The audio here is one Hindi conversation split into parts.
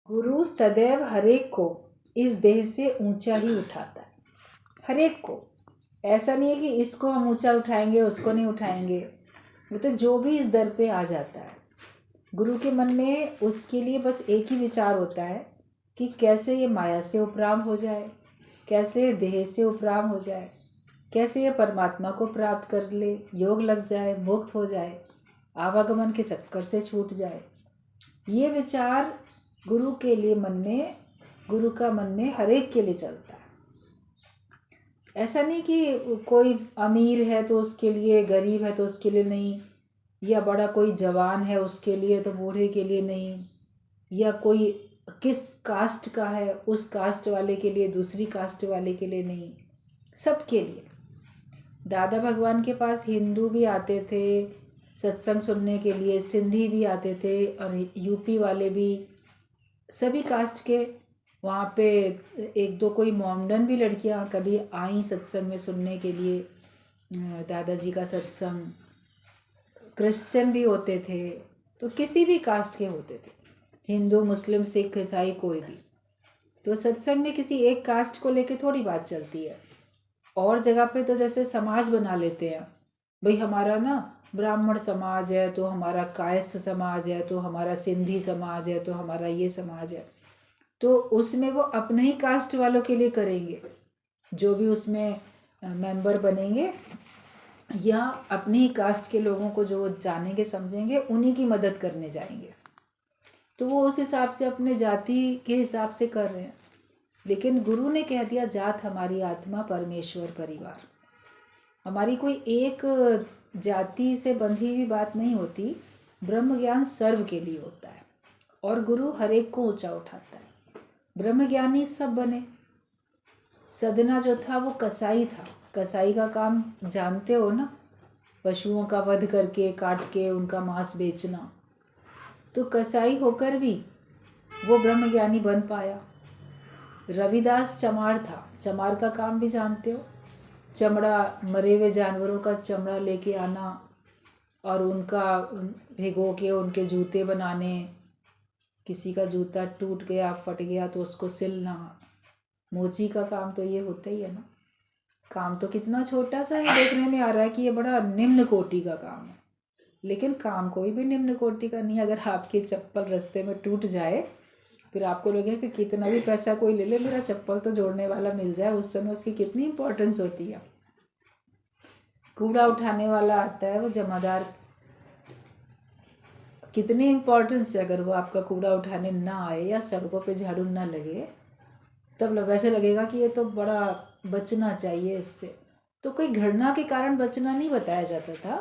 गुरु सदैव हरेक को इस देह से ऊंचा ही उठाता है। हरेक को, ऐसा नहीं है कि इसको हम ऊंचा उठाएंगे उसको नहीं उठाएंगे। मतलब जो भी इस दर पे आ जाता है, गुरु के मन में उसके लिए बस एक ही विचार होता है कि कैसे ये माया से उपराम हो जाए, कैसे देह से उपराम हो जाए, कैसे ये परमात्मा को प्राप्त कर ले, योग लग जाए, मुक्त हो जाए, आवागमन के चक्कर से छूट जाए। ये विचार गुरु के लिए मन में, गुरु का मन में हर एक के लिए चलता है। ऐसा नहीं कि कोई अमीर है तो उसके लिए, गरीब है तो उसके लिए नहीं, या बड़ा कोई जवान है उसके लिए तो बूढ़े के लिए नहीं, या कोई किस कास्ट का है उस कास्ट वाले के लिए, दूसरी कास्ट वाले के लिए नहीं, सबके लिए। दादा भगवान के पास हिंदू भी आते थे सत्संग सुनने के लिए, सिंधी भी आते थे और यूपी वाले भी, सभी कास्ट के। वहाँ पे एक दो कोई मोमडन भी लड़कियाँ कभी आई सत्संग में सुनने के लिए, दादाजी का सत्संग। क्रिश्चियन भी होते थे, तो किसी भी कास्ट के होते थे, हिंदू मुस्लिम सिख ईसाई कोई भी। तो सत्संग में किसी एक कास्ट को लेके थोड़ी बात चलती है। और जगह पे तो जैसे समाज बना लेते हैं, भाई हमारा ना ब्राह्मण समाज है तो हमारा कायस्थ समाज है, तो हमारा सिंधी समाज है, तो हमारा ये समाज है। तो उसमें वो अपने ही कास्ट वालों के लिए करेंगे, जो भी उसमें मेंबर बनेंगे, या अपनी ही कास्ट के लोगों को जो जानेंगे समझेंगे उन्हीं की मदद करने जाएंगे। तो वो उस हिसाब से अपने जाति के हिसाब से कर रहे हैं। लेकिन गुरु ने कह दिया, जात हमारी आत्मा परमेश्वर परिवार। हमारी कोई एक जाति से बंधी हुई बात नहीं होती, ब्रह्म ज्ञान सर्व के लिए होता है और गुरु हर एक को ऊंचा उठाता है। ब्रह्म ज्ञानी सब बने। सदना जो था वो कसाई था। कसाई का काम जानते हो ना, पशुओं का वध करके काट के उनका मांस बेचना। तो कसाई होकर भी वो ब्रह्म ज्ञानी बन पाया। रविदास चमार था। चमार का काम भी जानते हो, चमड़ा, मरे हुए जानवरों का चमड़ा लेके आना और उनका भिगो के उनके जूते बनाने। किसी का जूता टूट गया, फट गया तो उसको सिलना। मोची का काम तो ये होता ही है ना। काम तो कितना छोटा सा है, देखने में आ रहा है कि ये बड़ा निम्न कोटि का काम है, लेकिन काम कोई भी निम्न कोटि का नहीं। अगर आपकी चप्पल रास्ते में टूट जाए, फिर आपको लगेगा कि कितना भी पैसा कोई ले ले, मेरा चप्पल तो जोड़ने वाला मिल जाए। उस समय उसकी कितनी इंपॉर्टेंस होती है। कूड़ा उठाने वाला आता है, वो जमादार, कितनी इम्पोर्टेंस है। अगर वो आपका कूड़ा उठाने ना आए या सड़कों पे झाड़ू ना लगे, तब वैसे लगेगा कि ये तो बड़ा बचना चाहिए इससे। तो कोई घृणा के कारण बचना नहीं बताया जाता था,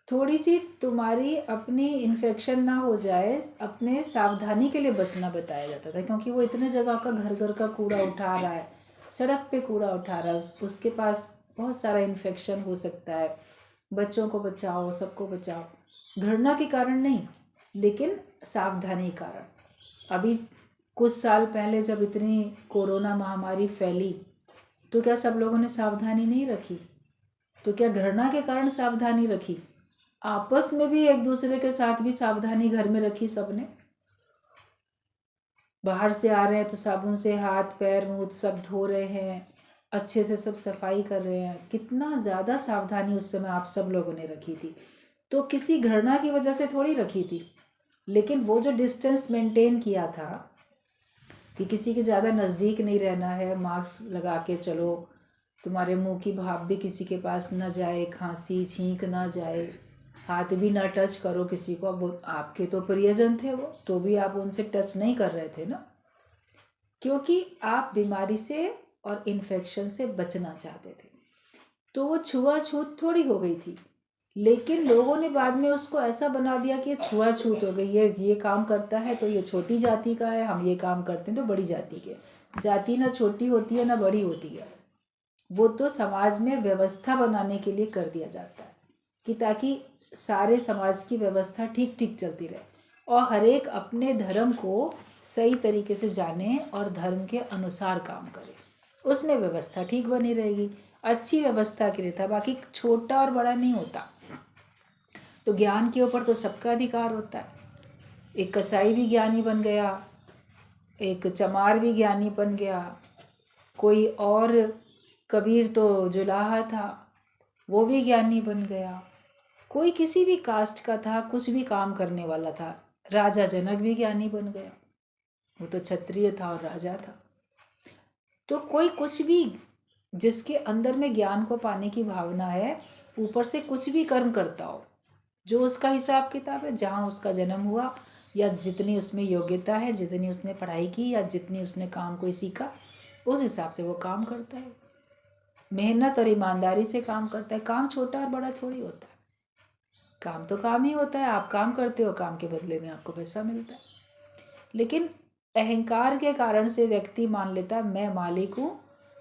थोड़ी सी तुम्हारी अपनी इन्फेक्शन ना हो जाए, अपने सावधानी के लिए बचना बताया जाता था। क्योंकि वो इतने जगह का घर घर का कूड़ा उठा रहा है, सड़क पे कूड़ा उठा रहा है, उसके पास बहुत सारा इन्फेक्शन हो सकता है। बच्चों को बचाओ, सबको बचाओ, घृणा के कारण नहीं, लेकिन सावधानी के कारण। अभी कुछ साल पहले जब इतनी कोरोना महामारी फैली, तो क्या सब लोगों ने सावधानी नहीं रखी? तो क्या घृणा के कारण सावधानी रखी? आपस में भी एक दूसरे के साथ भी सावधानी घर में रखी सबने। बाहर से आ रहे हैं तो साबुन से हाथ पैर मुंह सब धो रहे हैं, अच्छे से सब सफाई कर रहे हैं। कितना ज़्यादा सावधानी उस समय आप सब लोगों ने रखी थी। तो किसी घृणा की वजह से थोड़ी रखी थी, लेकिन वो जो डिस्टेंस मेंटेन किया था कि किसी के ज़्यादा नज़दीक नहीं रहना है, मास्क लगा के चलो, तुम्हारे मुंह की भाप भी किसी के पास ना जाए, खांसी छींक ना जाए, हाथ भी ना टच करो किसी को। अब आपके तो प्रियजन थे वो, तो भी आप उनसे टच नहीं कर रहे थे ना, क्योंकि आप बीमारी से और इन्फेक्शन से बचना चाहते थे। तो वो छुआछूत थोड़ी हो गई थी, लेकिन लोगों ने बाद में उसको ऐसा बना दिया कि ये छुआछूत हो गई है, ये काम करता है तो ये छोटी जाति का है, हम ये काम करते हैं तो बड़ी जाति के। जाति ना छोटी होती है ना बड़ी होती है, वो तो समाज में व्यवस्था बनाने के लिए कर दिया जाता है कि ताकि सारे समाज की व्यवस्था ठीक ठीक चलती रहे और हर एक अपने धर्म को सही तरीके से जाने और धर्म के अनुसार काम करे, उसमें व्यवस्था ठीक बनी रहेगी। अच्छी व्यवस्था के लिए था, बाकी छोटा और बड़ा नहीं होता। तो ज्ञान के ऊपर तो सबका अधिकार होता है। एक कसाई भी ज्ञानी बन गया, एक चमार भी ज्ञानी बन गया, कोई और कबीर तो जुलाहा था, वो भी ज्ञानी बन गया, कोई किसी भी कास्ट का था, कुछ भी काम करने वाला था। राजा जनक भी ज्ञानी बन गया, वो तो क्षत्रिय था और राजा था। तो कोई कुछ भी, जिसके अंदर में ज्ञान को पाने की भावना है, ऊपर से कुछ भी कर्म करता हो, जो उसका हिसाब किताब है, जहाँ उसका जन्म हुआ या जितनी उसमें योग्यता है, जितनी उसने पढ़ाई की या जितनी उसने काम कोई सीखा, उस हिसाब से वो काम करता है। मेहनत और ईमानदारी से काम करता है। काम छोटा और बड़ा थोड़ी होता है, काम तो काम ही होता है। आप काम करते हो, काम के बदले में आपको पैसा मिलता है। लेकिन अहंकार के कारण से व्यक्ति मान लेता है मैं मालिक हूँ,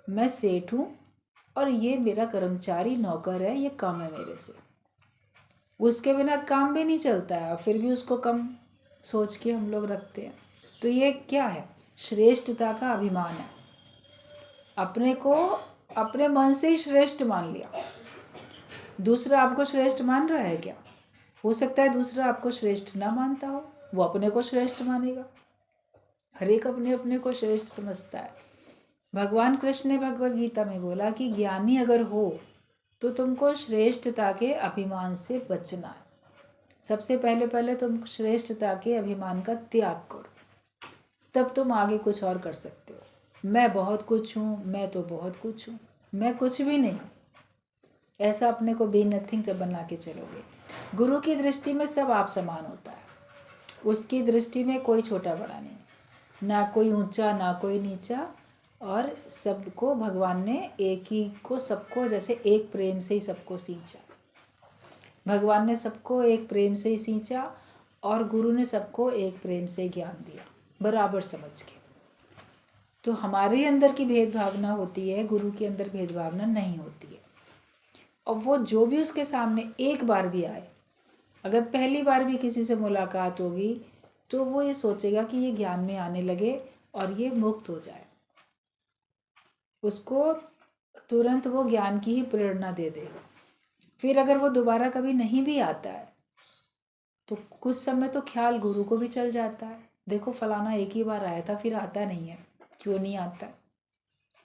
मैं सेठ हूँ और ये मेरा कर्मचारी नौकर है, ये कम है मेरे से। उसके बिना काम भी नहीं चलता है और फिर भी उसको कम सोच के हम लोग रखते हैं। तो ये क्या है? श्रेष्ठता का अभिमान है। अपने को अपने मन से ही श्रेष्ठ मान लिया। दूसरा आपको श्रेष्ठ मान रहा है क्या? हो सकता है दूसरा आपको श्रेष्ठ ना मानता हो, वो अपने को श्रेष्ठ मानेगा। हर एक अपने अपने को श्रेष्ठ समझता है। भगवान कृष्ण ने भगवद गीता में बोला कि ज्ञानी अगर हो तो तुमको श्रेष्ठता के अभिमान से बचना है। सबसे पहले तुम श्रेष्ठता के अभिमान का त्याग करो, तब तुम आगे कुछ और कर सकते हो। मैं बहुत कुछ हूँ, मैं तो बहुत कुछ हूँ, मैं कुछ भी नहीं हूँ, ऐसा अपने को बी नथिंग जब बना के चलोगे। गुरु की दृष्टि में सब आप समान होता है। उसकी दृष्टि में कोई छोटा बड़ा नहीं, ना कोई ऊंचा ना कोई नीचा, और सबको भगवान ने एक ही को, सबको जैसे एक प्रेम से ही सबको सींचा। भगवान ने सबको एक प्रेम से ही सींचा और गुरु ने सबको एक प्रेम से ज्ञान दिया, बराबर समझ के। तो हमारे अंदर की भेदभावना होती है, गुरु के अंदर भेदभावना नहीं होती है। और वो जो भी उसके सामने एक बार भी आए, अगर पहली बार भी किसी से मुलाकात होगी तो वो ये सोचेगा कि ये ज्ञान में आने लगे और ये मुक्त हो जाए, उसको तुरंत वो ज्ञान की ही प्रेरणा दे देगा। फिर अगर वो दोबारा कभी नहीं भी आता है तो कुछ समय तो ख्याल गुरु को भी चल जाता है, देखो फलाना एक ही बार आया था फिर आता नहीं है, क्यों नहीं आता।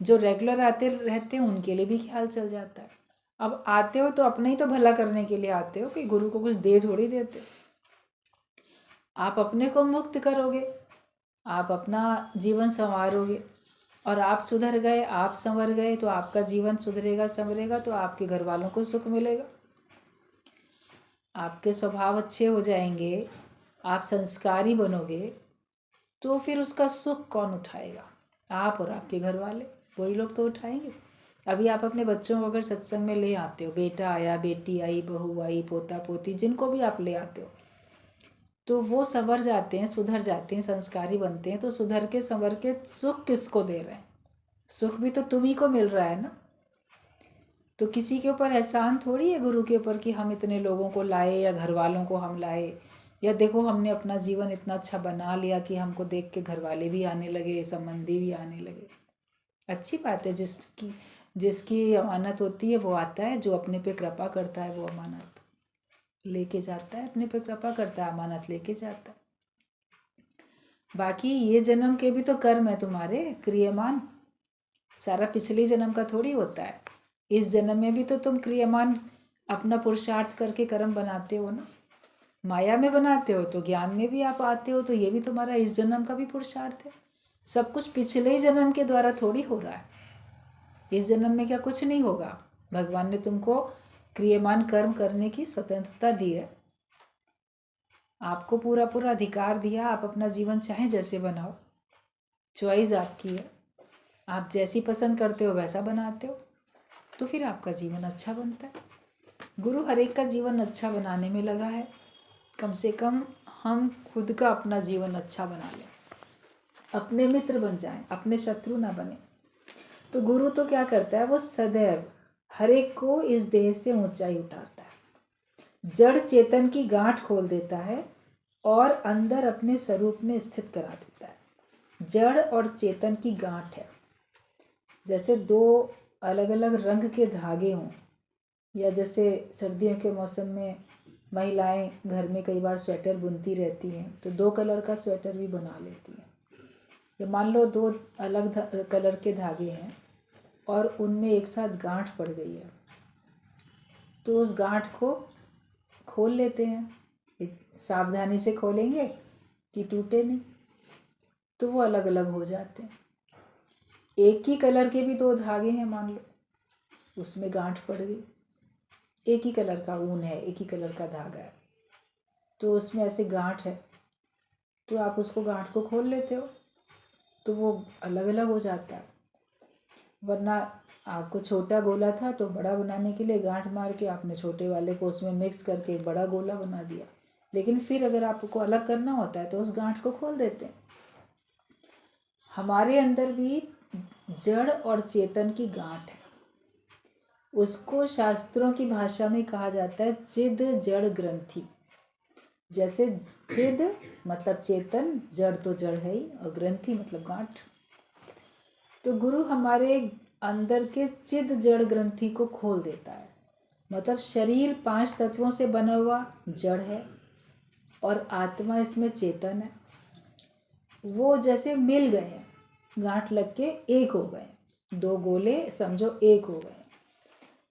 जो रेगुलर आते रहते हैं उनके लिए भी ख्याल चल जाता है। अब आते हो तो अपने ही तो भला करने के लिए आते हो, कि गुरु को कुछ दे थोड़ी देते हो। आप अपने को मुक्त करोगे, आप अपना जीवन संवारोगे, और आप सुधर गए, आप संवर गए तो आपका जीवन सुधरेगा संवरेगा, तो आपके घर वालों को सुख मिलेगा। आपके स्वभाव अच्छे हो जाएंगे, आप संस्कारी बनोगे, तो फिर उसका सुख कौन उठाएगा? आप और आपके घर वाले, वही लोग तो उठाएंगे। अभी आप अपने बच्चों को अगर सत्संग में ले आते हो, बेटा आया, बेटी आई, बहू आई, पोता पोती, जिनको भी आप ले आते हो, तो वो संवर जाते हैं, सुधर जाते हैं, संस्कारी बनते हैं। तो सुधर के संवर के सुख किसको दे रहे हैं? सुख भी तो तुम्ही को मिल रहा है ना। तो किसी के ऊपर एहसान थोड़ी है गुरु के ऊपर कि हम इतने लोगों को लाए या घर वालों को हम लाए, या देखो हमने अपना जीवन इतना अच्छा बना लिया कि हमको देख के घर वाले भी आने लगे, संबंधी भी आने लगे। अच्छी बात है, जिसकी जिसकी अमानत होती है वो आता है, जो अपने पे कृपा करता है वो अमानत लेके जाता है, अपने पे कृपा करता है अमानत लेके जाता है। बाकी ये जन्म के भी तो कर्म है तुम्हारे क्रियमान, सारा पिछले जन्म का थोड़ी होता है। इस जन्म में भी तो तुम क्रियमान अपना पुरुषार्थ करके कर्म बनाते हो ना। माया में बनाते हो तो ज्ञान में भी आप आते हो, तो ये भी तुम्हारा इस जन्म का भी पुरुषार्थ है। सब कुछ पिछले ही जन्म के द्वारा थोड़ी हो रहा है। इस जन्म में क्या कुछ नहीं होगा? भगवान ने तुमको क्रियमान कर्म करने की स्वतंत्रता दी है, आपको पूरा पूरा अधिकार दिया, आप अपना जीवन चाहे जैसे बनाओ, चॉइस आपकी है। आप जैसी पसंद करते हो वैसा बनाते हो, तो फिर आपका जीवन अच्छा बनता है। गुरु हर एक का जीवन अच्छा बनाने में लगा है। कम से कम हम खुद का अपना जीवन अच्छा बना लें, अपने मित्र बन जाएं, अपने शत्रु ना बने। तो गुरु तो क्या करता है, वो सदैव हर एक को इस देह से ऊंचाई उठाता है, जड़ चेतन की गांठ खोल देता है और अंदर अपने स्वरूप में स्थित करा देता है। जड़ और चेतन की गांठ है, जैसे दो अलग अलग रंग के धागे हों, या जैसे सर्दियों के मौसम में महिलाएं घर में कई बार स्वेटर बुनती रहती हैं, तो दो कलर का स्वेटर भी बना लेती हैं, ये मान लो दो अलग कलर के धागे हैं और उनमें एक साथ गांठ पड़ गई है, तो उस गांठ को खोल लेते हैं, सावधानी से खोलेंगे कि टूटे नहीं, तो वो अलग अलग हो जाते हैं। एक ही कलर के भी दो धागे हैं मान लो, उसमें गांठ पड़ गई, एक ही कलर का ऊन है, एक ही कलर का धागा है, तो उसमें ऐसे गांठ है, तो आप उसको गांठ को खोल लेते हो तो वो अलग अलग हो जाता है। वरना आपको छोटा गोला था तो बड़ा बनाने के लिए गांठ मार के आपने छोटे वाले को उसमें मिक्स करके बड़ा गोला बना दिया, लेकिन फिर अगर आपको अलग करना होता है तो उस गांठ को खोल देते हैं। हमारे अंदर भी जड़ और चेतन की गांठ है, उसको शास्त्रों की भाषा में कहा जाता है चिद जड़ ग्रंथि। जैसे चिद मतलब चेतन, जड़ तो जड़ है ही, और ग्रंथि मतलब गांठ। तो गुरु हमारे अंदर के चिद जड़ ग्रंथि को खोल देता है। मतलब शरीर 5 तत्वों से बना हुआ जड़ है और आत्मा इसमें चेतन है, वो जैसे मिल गए हैं, गांठ लग के एक हो गए, दो गोले समझो एक हो गए,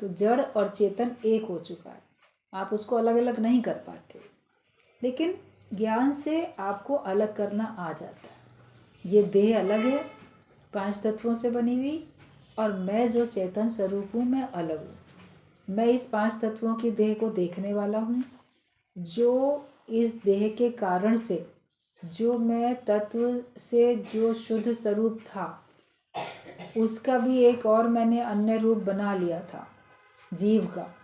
तो जड़ और चेतन एक हो चुका है। आप उसको अलग अलग नहीं कर पाते, लेकिन ज्ञान से आपको अलग करना आ जाता है। ये देह अलग है 5 तत्वों से बनी हुई, और मैं जो चेतन स्वरूप हूँ मैं अलग हूँ। मैं इस 5 तत्वों की देह को देखने वाला हूँ, जो इस देह के कारण से जो मैं तत्व से जो शुद्ध स्वरूप था उसका भी एक और मैंने अन्य रूप बना लिया था जीव का,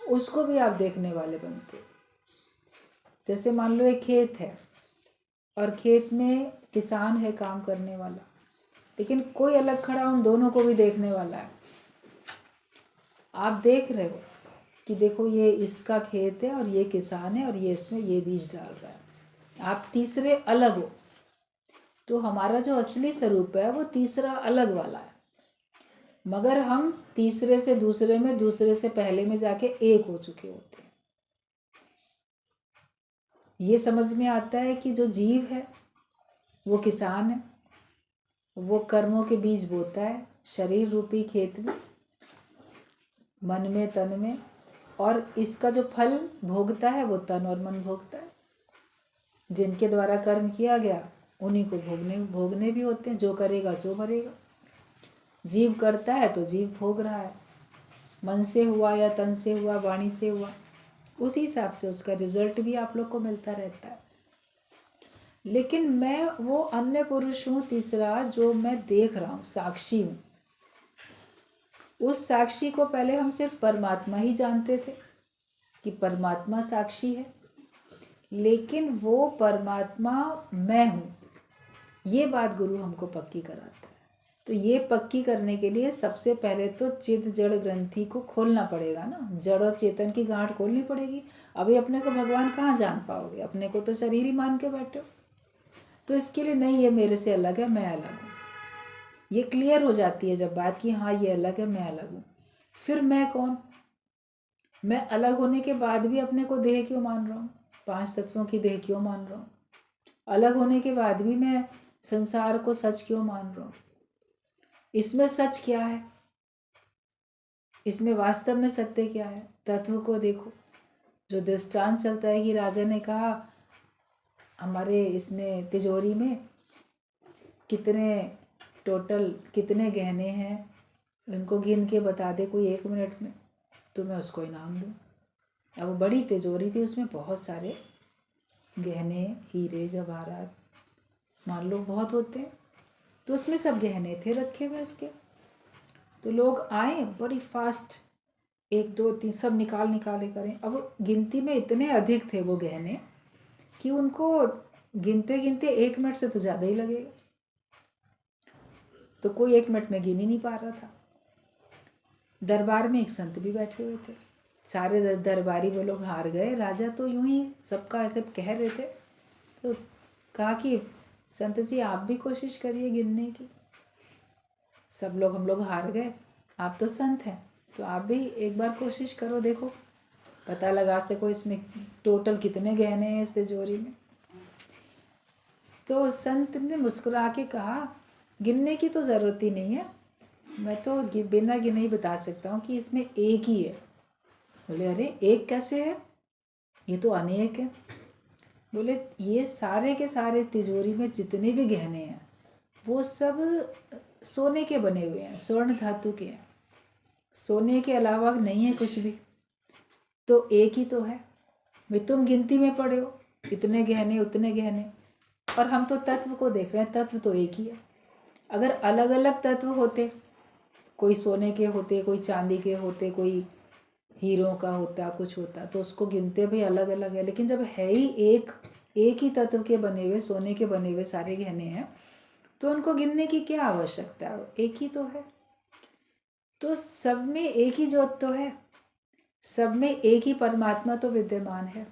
उसको भी आप देखने वाले बनते। जैसे मान लो एक खेत है और खेत में किसान है काम करने वाला, लेकिन कोई अलग खड़ा उन दोनों को भी देखने वाला है। आप देख रहे हो कि देखो ये इसका खेत है और ये किसान है और ये इसमें ये बीज डाल रहा है, आप तीसरे अलग हो। तो हमारा जो असली स्वरूप है वो तीसरा अलग वाला है, मगर हम तीसरे से दूसरे में, दूसरे से पहले में जाके एक हो चुके होते हैं। ये समझ में आता है कि जो जीव है वो किसान है, वो कर्मों के बीज बोता है शरीर रूपी खेत में, मन में, तन में, और इसका जो फल भोगता है वो तन और मन भोगता है। जिनके द्वारा कर्म किया गया उन्हीं को भोगने भी होते हैं, जो करेगा सो भरेगा। जीव करता है तो जीव भोग रहा है, मन से हुआ या तन से हुआ, वाणी से हुआ, उसी हिसाब से उसका रिजल्ट भी आप लोग को मिलता रहता है। लेकिन मैं वो अन्य पुरुष हूँ तीसरा, जो मैं देख रहा हूँ, साक्षी हूँ। उस साक्षी को पहले हम सिर्फ परमात्मा ही जानते थे कि परमात्मा साक्षी है, लेकिन वो परमात्मा मैं हूँ, ये बात गुरु हमको पक्की कराता है। तो ये पक्की करने के लिए सबसे पहले तो चिद जड़ ग्रंथि को खोलना पड़ेगा ना, जड़ और चेतन की गांठ खोलनी पड़ेगी। अभी अपने को भगवान कहाँ जान पाओगे, अपने को तो शरीर ही मान के बैठे हो। तो इसके लिए नहीं, ये मेरे से अलग है, मैं अलग हूँ, ये क्लियर हो जाती है जब बात की हाँ ये अलग है, मैं अलग हूँ। फिर मैं कौन? मैं अलग होने के बाद भी अपने को देह क्यों मान रहा हूँ, 5 तत्वों की देह क्यों मान रहा हूँ? अलग होने के बाद भी मैं संसार को सच क्यों मान रहा हूँ? इसमें सच क्या है, इसमें वास्तव में सत्य क्या है? तत्व को देखो। जो दृष्टांत चलता है कि राजा ने कहा हमारे इसमें तिजोरी में कितने गहने हैं, उनको गिन के बता दे कोई 1 मिनट में, तो मैं उसको इनाम दूँ। अब वो बड़ी तिजोरी थी, उसमें बहुत सारे गहने, हीरे जवाहरात मान लो बहुत होते हैं, तो उसमें सब गहने थे रखे हुए उसके। तो लोग आए बड़ी फास्ट, 1 2 3 सब निकाले करें। अब गिनती में इतने अधिक थे वो गहने कि उनको गिनते गिनते 1 मिनट से तो ज़्यादा ही लगेगा, तो कोई 1 मिनट में गिन ही नहीं पा रहा था। दरबार में एक संत भी बैठे हुए थे, सारे दरबारी वो लोग हार गए। राजा तो यूं ही सबका ऐसे कह रहे थे, तो कहा कि संत जी आप भी कोशिश करिए गिनने की। सब लोग, हम लोग हार गए, आप तो संत हैं तो आप भी एक बार कोशिश करो, देखो पता लगा सको इसमें टोटल कितने गहने हैं इस तिजोरी में। तो संत ने मुस्कुरा के कहा, गिनने की तो ज़रूरत ही नहीं है, मैं तो बिना गिने ही बता सकता हूँ कि इसमें एक ही है। बोले अरे एक कैसे है, ये तो अनेक है। बोले ये सारे के सारे तिजोरी में जितने भी गहने हैं वो सब सोने के बने हुए हैं, स्वर्ण धातु के हैं, सोने के अलावा नहीं है कुछ भी, तो एक ही तो है। भाई तुम गिनती में पड़े हो, इतने गहने उतने गहने, और हम तो तत्व को देख रहे हैं, तत्व तो एक ही है। अगर अलग अलग तत्व होते, कोई सोने के होते, कोई चांदी के होते, कोई हीरों का होता, कुछ होता, तो उसको गिनते भी अलग अलग है। लेकिन जब है ही एक ही तत्व के बने हुए, सोने के बने हुए सारे गहने हैं, तो उनको गिनने की क्या आवश्यकता है, एक ही तो है। तो सब में एक ही ज्योत तो है, सब में एक ही परमात्मा तो विद्यमान है।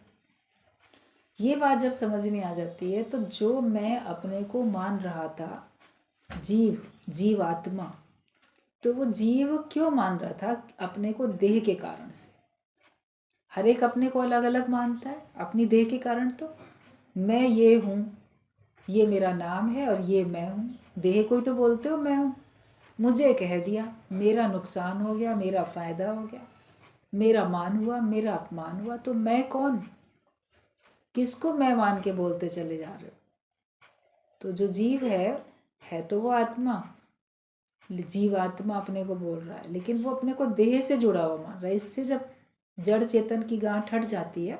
ये बात जब समझ में आ जाती है, तो जो मैं अपने को मान रहा था जीवात्मा, तो वो जीव क्यों मान रहा था? अपने को देह के कारण से। हर एक अपने को अलग अलग मानता है अपनी देह के कारण। तो मैं ये हूँ, ये मेरा नाम है और ये मैं हूँ। देह को ही तो बोलते हो मैं हूँ। मुझे कह दिया, मेरा नुकसान हो गया, मेरा फायदा हो गया, मेरा मान हुआ, मेरा अपमान हुआ, तो मैं कौन? किसको मैं मान के बोलते चले जा रहे हो? तो जो जीव है तो वो आत्मा, जीव आत्मा अपने को बोल रहा है, लेकिन वो अपने को देह से जुड़ा हुआ मान रहा है। इससे जब जड़ चेतन की गांठ हट जाती है,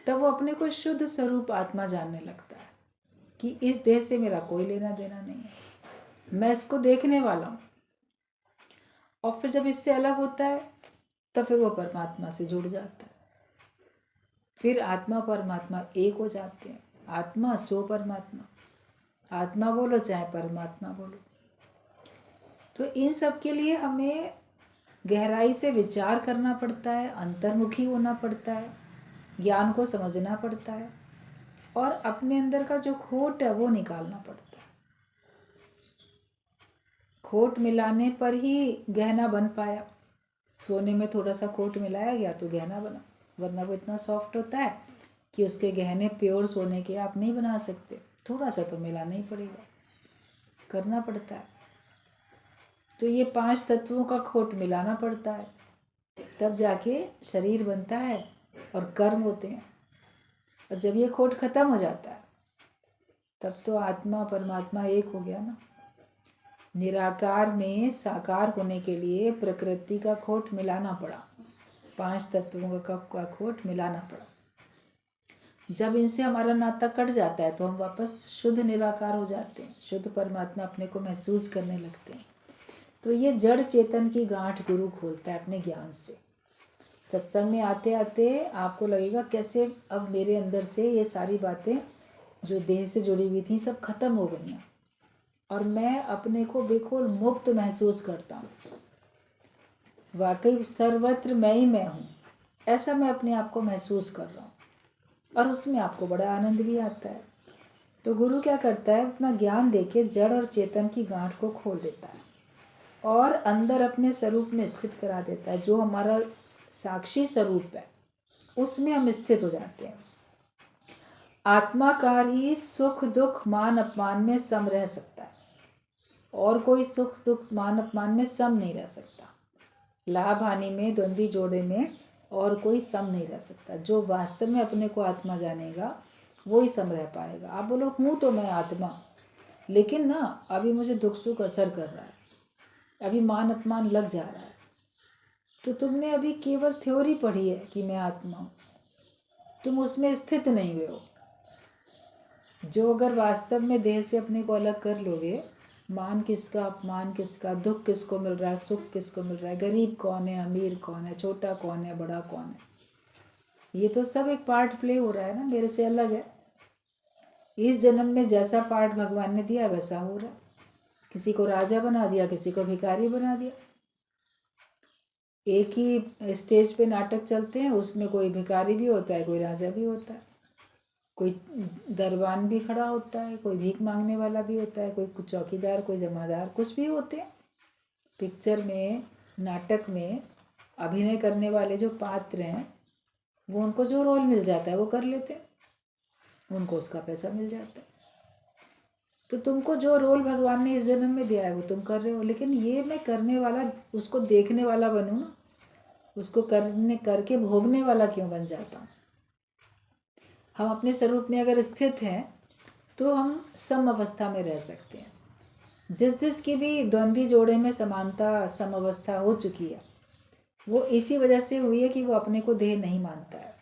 तब वो अपने को शुद्ध स्वरूप आत्मा जानने लगता है कि इस देह से मेरा कोई लेना देना नहीं है, मैं इसको देखने वाला हूँ। और फिर जब इससे अलग होता है, तब फिर वो परमात्मा से जुड़ जाता है। फिर आत्मा परमात्मा एक हो जाते हैं। आत्मा सो परमात्मा, आत्मा बोलो चाहे परमात्मा बोलो। तो इन सब के लिए हमें गहराई से विचार करना पड़ता है, अंतर्मुखी होना पड़ता है, ज्ञान को समझना पड़ता है, और अपने अंदर का जो खोट है वो निकालना पड़ता है। खोट मिलाने पर ही गहना बन पाया। सोने में थोड़ा सा खोट मिलाया गया तो गहना बना, वरना वो इतना सॉफ्ट होता है कि उसके गहने प्योर सोने के आप नहीं बना सकते। थोड़ा सा तो मिलाना ही पड़ेगा, करना पड़ता है। तो ये 5 तत्वों का खोट मिलाना पड़ता है, तब जाके शरीर बनता है और कर्म होते हैं। और जब ये खोट खत्म हो जाता है, तब तो आत्मा परमात्मा एक हो गया ना। निराकार में साकार होने के लिए प्रकृति का खोट मिलाना पड़ा, 5 तत्वों का खोट मिलाना पड़ा। जब इनसे हमारा नाता कट जाता है, तो हम वापस शुद्ध निराकार हो जाते हैं, शुद्ध परमात्मा अपने को महसूस करने लगते हैं। तो ये जड़ चेतन की गांठ गुरु खोलता है अपने ज्ञान से। सत्संग में आते आते आपको लगेगा कैसे अब मेरे अंदर से ये सारी बातें जो देह से जुड़ी हुई थी सब खत्म हो गई हैं, और मैं अपने को बिल्कुल मुक्त महसूस करता हूँ। वाकई सर्वत्र मैं ही मैं हूँ, ऐसा मैं अपने आप को महसूस कर रहा हूँ, और उसमें आपको बड़ा आनंद भी आता है। तो गुरु क्या करता है? अपना ज्ञान देके जड़ और चेतन की गांठ को खोल देता है और अंदर अपने स्वरूप में स्थित करा देता है। जो हमारा साक्षी स्वरूप है उसमें हम स्थित हो जाते हैं। आत्माकार ही सुख दुख मान अपमान में सम रह सकता है, और कोई सुख दुख मान अपमान में सम नहीं रह सकता। लाभ हानि में, द्वंद्वी जोड़े में और कोई सम नहीं रह सकता। जो वास्तव में अपने को आत्मा जानेगा वो ही सम रह पाएगा। आप बोलो हूँ तो मैं आत्मा, लेकिन ना अभी मुझे दुख सुख असर कर रहा है, अभी मान अपमान लग जा रहा है, तो तुमने अभी केवल थ्योरी पढ़ी है कि मैं आत्मा हूँ, तुम उसमें स्थित नहीं हुए हो। जो अगर वास्तव में देह से अपने को अलग कर लोगे, मान किसका, अपमान किसका, दुख किसको मिल रहा है, सुख किसको मिल रहा है, गरीब कौन है, अमीर कौन है, छोटा कौन है, बड़ा कौन है, ये तो सब एक पार्ट प्ले हो रहा है ना, मेरे से अलग है। इस जन्म में जैसा पार्ट भगवान ने दिया वैसा हो रहा है। किसी को राजा बना दिया, किसी को भिखारी बना दिया। एक ही स्टेज पे नाटक चलते हैं, उसमें कोई भिखारी भी होता है, कोई राजा भी होता है, कोई दरबान भी खड़ा होता है, कोई भीख मांगने वाला भी होता है, कोई चौकीदार, कोई जमादार, कुछ भी होते हैं। पिक्चर में, नाटक में अभिनय करने वाले जो पात्र हैं, वो उनको जो रोल मिल जाता है वो कर लेते हैं, उनको उसका पैसा मिल जाता है। तो तुमको जो रोल भगवान ने इस जन्म में दिया है वो तुम कर रहे हो, लेकिन ये मैं करने वाला, उसको देखने वाला बनूं ना, उसको करके भोगने वाला क्यों बन जाता हूँ। हम अपने स्वरूप में अगर स्थित हैं तो हम सम अवस्था में रह सकते हैं। जिसकी भी द्वंद्वी जोड़े में समानता सम अवस्था हो चुकी है, वो इसी वजह से हुई है कि वो अपने को देह नहीं मानता है,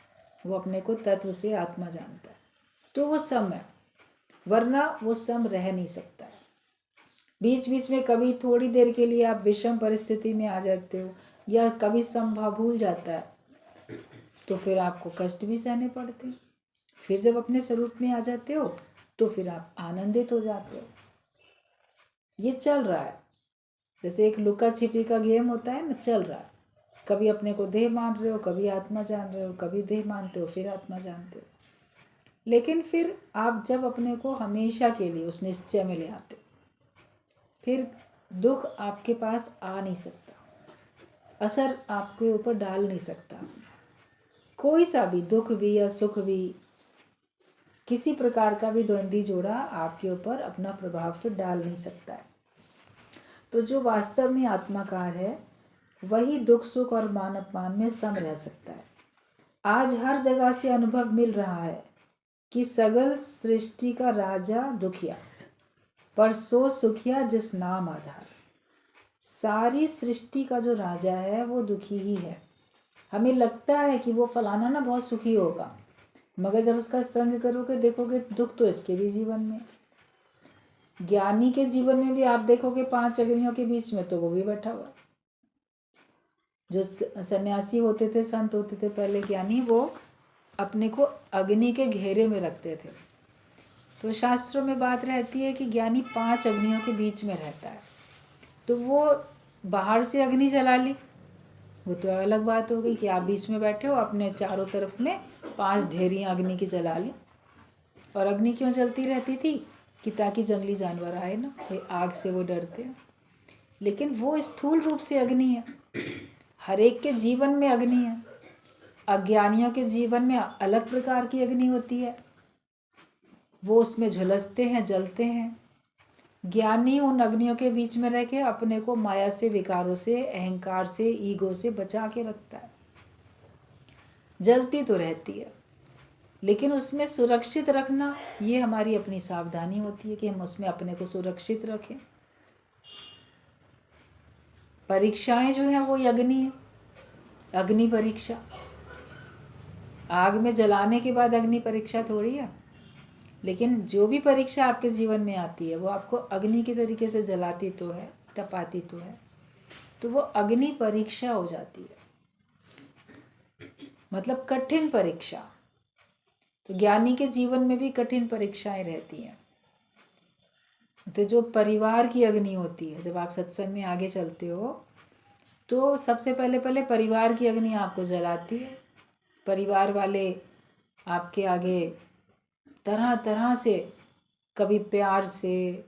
वो अपने को तत्व से आत्मा जानता है, तो वो सम है, वरना वो सम रह नहीं सकता है। बीच बीच में कभी थोड़ी देर के लिए आप विषम परिस्थिति में आ जाते हो, या कभी समभाव भूल जाता है, तो फिर आपको कष्ट भी सहने पड़ते हैं। फिर जब अपने स्वरूप में आ जाते हो तो फिर आप आनंदित हो जाते हो। ये चल रहा है, जैसे एक लुका छिपी का गेम होता है ना, चल रहा है। कभी अपने को देह मान रहे हो, कभी आत्मा जान रहे हो, कभी देह मानते हो फिर आत्मा जानते हो। लेकिन फिर आप जब अपने को हमेशा के लिए उस निश्चय में ले आते हो, फिर दुख आपके पास आ नहीं सकता, असर आपके ऊपर डाल नहीं सकता। कोई सा भी दुख भी या सुख भी, किसी प्रकार का भी द्वंद्वी जोड़ा आपके ऊपर अपना प्रभाव फिर डाल नहीं सकता है। तो जो वास्तव में आत्माकार है वही दुख सुख और मान अपमान में सम रह सकता है। आज हर जगह से अनुभव मिल रहा है कि सगल सृष्टि का राजा दुखिया, पर सो सुखिया जिस नाम आधार। सारी सृष्टि का जो राजा है वो दुखी ही है। हमें लगता है कि वो फलाना ना बहुत सुखी होगा, मगर जब उसका संग करोगे देखोगे दुख तो इसके भी जीवन में। ज्ञानी के जीवन में भी आप देखोगे 5 अग्नियों के बीच में तो वो भी बैठा हुआ। जो सन्यासी होते थे, संत होते थे पहले ज्ञानी, वो अपने को अग्नि के घेरे में रखते थे। तो शास्त्रों में बात रहती है कि ज्ञानी 5 अग्नियों के बीच में रहता है। तो वो बाहर से अग्नि जला ली, वो तो अलग बात हो गई कि आप बीच में बैठे हो, अपने चारों तरफ में 5 ढेरियाँ अग्नि की जला ली। और अग्नि क्यों जलती रहती थी कि ताकि जंगली जानवर आए ना, भाई आग से वो डरते हैं। लेकिन वो स्थूल रूप से अग्नि है, हर एक के जीवन में अग्नि है। अज्ञानियों के जीवन में अलग प्रकार की अग्नि होती है, वो उसमें झुलसते हैं, जलते हैं। ज्ञानी उन अग्नियों के बीच में रह के अपने को माया से, विकारों से, अहंकार से, ईगो से बचा के रखता है। जलती तो रहती है, लेकिन उसमें सुरक्षित रखना ये हमारी अपनी सावधानी होती है कि हम उसमें अपने को सुरक्षित रखें। परीक्षाएं जो है वो अग्नि है, अग्नि परीक्षा। आग में जलाने के बाद अग्नि परीक्षा थोड़ी है, लेकिन जो भी परीक्षा आपके जीवन में आती है वो आपको अग्नि के तरीके से जलाती तो है, तपाती तो है, तो वो अग्नि परीक्षा हो जाती है, मतलब कठिन परीक्षा। तो ज्ञानी के जीवन में भी कठिन परीक्षाएं रहती हैं। तो जो परिवार की अग्नि होती है, जब आप सत्संग में आगे चलते हो तो सबसे पहले परिवार की अग्नि आपको जलाती है। परिवार वाले आपके आगे तरह तरह से, कभी प्यार से,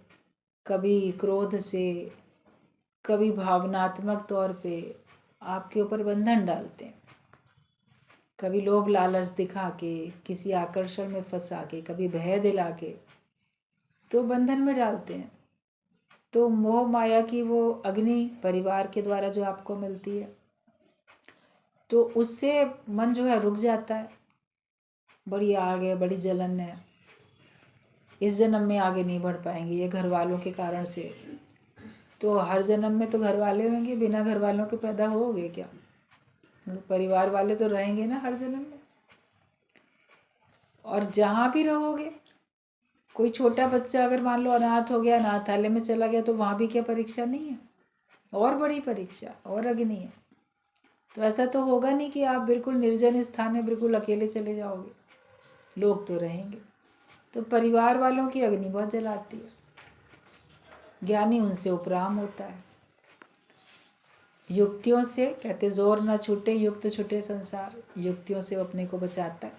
कभी क्रोध से, कभी भावनात्मक तौर पे आपके ऊपर बंधन डालते हैं। कभी लोभ लालच दिखा के, किसी आकर्षण में फंसा के, कभी भय दिला के तो बंधन में डालते हैं। तो मोह माया की वो अग्नि परिवार के द्वारा जो आपको मिलती है, तो उससे मन जो है रुक जाता है, बड़ी आग है, बड़ी जलन है, इस जन्म में आगे नहीं बढ़ पाएंगे ये घर वालों के कारण से। तो हर जन्म में तो घर वाले होंगे, बिना घर वालों के पैदा होगे क्या? परिवार वाले तो रहेंगे ना हर जन्म में। और जहाँ भी रहोगे, कोई छोटा बच्चा अगर मान लो अनाथ हो गया, अनाथालय में चला गया, तो वहाँ भी क्या परीक्षा नहीं है? और बड़ी परीक्षा और अग्नि है। तो ऐसा तो होगा नहीं कि आप बिल्कुल निर्जन स्थान में बिल्कुल अकेले चले जाओगे, लोग तो रहेंगे। तो परिवार वालों की अग्नि बहुत जलाती है। ज्ञानी उनसे उपराम होता है। युक्तियों से, कहते जोर न छूटे युक्त छूटे संसार, युक्तियों से वो अपने को बचाता है।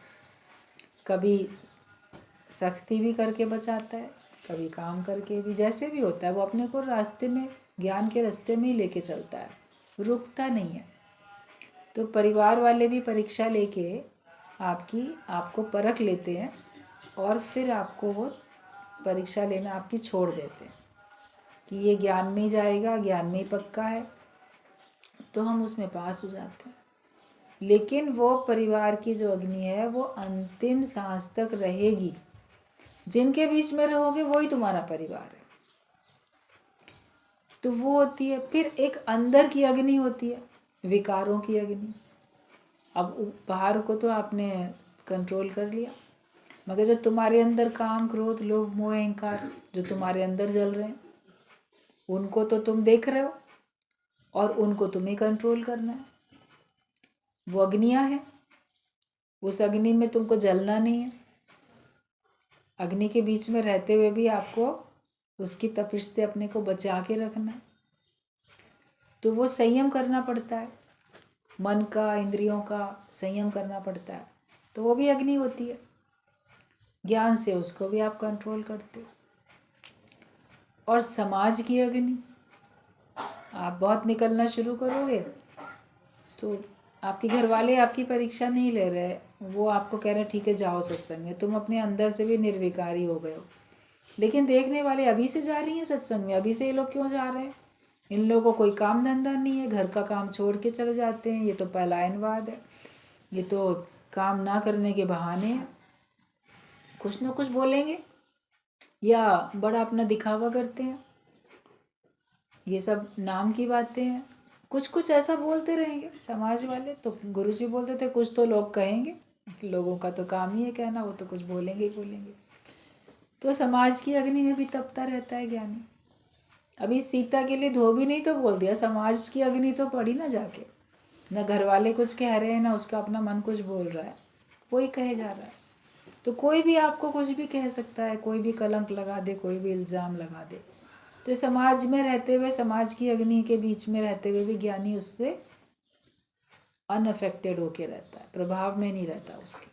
कभी सख्ती भी करके बचाता है, कभी काम करके भी, जैसे भी होता है वो अपने को रास्ते में, ज्ञान के रास्ते में ही लेके चलता है, रुकता नहीं है। तो परिवार वाले भी परीक्षा लेके आपको परख लेते हैं और फिर आपको वो परीक्षा लेना आपकी छोड़ देते हैं कि ये ज्ञान में ही जाएगा, ज्ञान में ही पक्का है, तो हम उसमें पास हो जाते हैं। लेकिन वो परिवार की जो अग्नि है वो अंतिम सांस तक रहेगी। जिनके बीच में रहोगे वही तुम्हारा परिवार है। तो वो होती है। फिर एक अंदर की अग्नि होती है, विकारों की अग्नि। अब बाहर को तो आपने कंट्रोल कर लिया, मगर जो तुम्हारे अंदर काम, क्रोध, लोभ, मोह, अहंकार जो तुम्हारे अंदर जल रहे हैं, उनको तो तुम देख रहे हो और उनको तुम्हें कंट्रोल करना है। वो अग्नियां हैं, उस अग्नि में तुमको जलना नहीं है। अग्नि के बीच में रहते हुए भी आपको उसकी तपिश से अपने को बचा के रखना है। तो वो संयम करना पड़ता है, मन का, इंद्रियों का संयम करना पड़ता है। तो वो भी अग्नि होती है। ज्ञान से उसको भी आप कंट्रोल करते हो। और समाज की अग्नि, आप बहुत निकलना शुरू करोगे तो आपके घर वाले आपकी परीक्षा नहीं ले रहे, वो आपको कह रहे हैं ठीक है जाओ सत्संग में, तुम अपने अंदर से भी निर्विकारी हो गए हो। लेकिन देखने वाले अभी से जा रही हैं सत्संग में, अभी से ये लोग क्यों जा रहे हैं? इन लोगों को कोई काम धंधा नहीं है, घर का काम छोड़ के चले जाते हैं, ये तो पलायनवाद है, ये तो काम ना करने के बहाने हैं। कुछ ना कुछ बोलेंगे या बड़ा अपना दिखावा करते हैं, ये सब नाम की बातें हैं। कुछ कुछ ऐसा बोलते रहेंगे समाज वाले। तो गुरुजी बोलते थे कुछ तो लोग कहेंगे, लोगों का तो काम ही है कहना, वो तो कुछ बोलेंगे ही बोलेंगे। तो समाज की अग्नि में भी तपता रहता है ज्ञानी। अभी सीता के लिए धोबी नहीं तो बोल दिया, समाज की अग्नि तो पड़ी ना जाके। न घर वाले कुछ कह रहे हैं, ना उसका अपना मन कुछ बोल रहा है, वही कहे जा रहा है। तो कोई भी आपको कुछ भी कह सकता है, कोई भी कलंक लगा दे, कोई भी इल्ज़ाम लगा दे। तो समाज में रहते हुए, समाज की अग्नि के बीच में रहते हुए भी ज्ञानी उससे अनअफेक्टेड होके रहता है, प्रभाव में नहीं रहता उसके।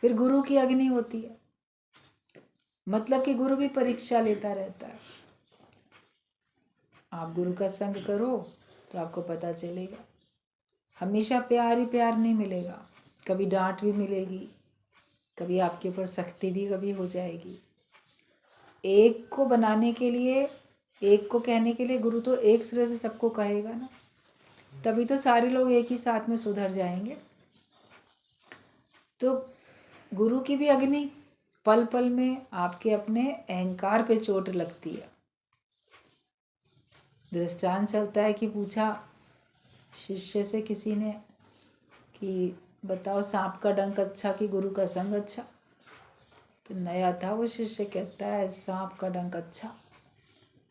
फिर गुरु की अग्नि होती है, मतलब कि गुरु भी परीक्षा लेता रहता है। आप गुरु का संग करो तो आपको पता चलेगा, हमेशा प्यार ही प्यार नहीं मिलेगा, कभी डांट भी मिलेगी, कभी आपके ऊपर सख्ती भी कभी हो जाएगी। एक को बनाने के लिए, एक को कहने के लिए गुरु तो एक सिरे से सबको कहेगा ना, तभी तो सारे लोग एक ही साथ में सुधर जाएंगे। तो गुरु की भी अग्नि पल पल में आपके अपने अहंकार पे चोट लगती है। दृष्टांत चलता है कि पूछा शिष्य से किसी ने कि बताओ सांप का डंक अच्छा कि गुरु का संग अच्छा? तो नया था वो शिष्य, कहता है सांप का डंक अच्छा,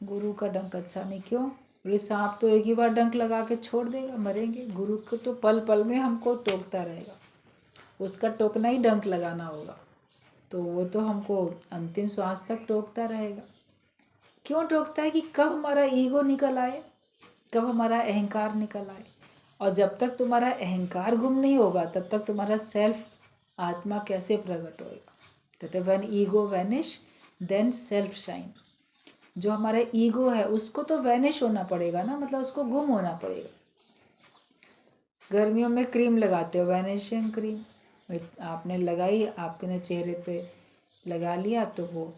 गुरु का डंक अच्छा नहीं। क्यों? बोले सांप तो एक ही बार डंक लगा के छोड़ देगा, मरेंगे। गुरु को तो पल पल में हमको टोकता रहेगा, उसका टोकना ही डंक लगाना होगा। तो वो तो हमको अंतिम श्वास तक टोकता रहेगा। क्यों टोकता है? कि कब हमारा ईगो निकल आए, कब हमारा अहंकार निकल आए। और जब तक तुम्हारा अहंकार गुम नहीं होगा तब तक तुम्हारा सेल्फ, आत्मा कैसे प्रकट होएगा? कहते when ego vanish then self shine. जो हमारा ईगो है उसको तो वैनिश होना पड़ेगा ना, मतलब उसको गुम होना पड़ेगा। गर्मियों में क्रीम लगाते हो, वैनिशिंग क्रीम आपने लगाई, आपने चेहरे पे लगा लिया तो वो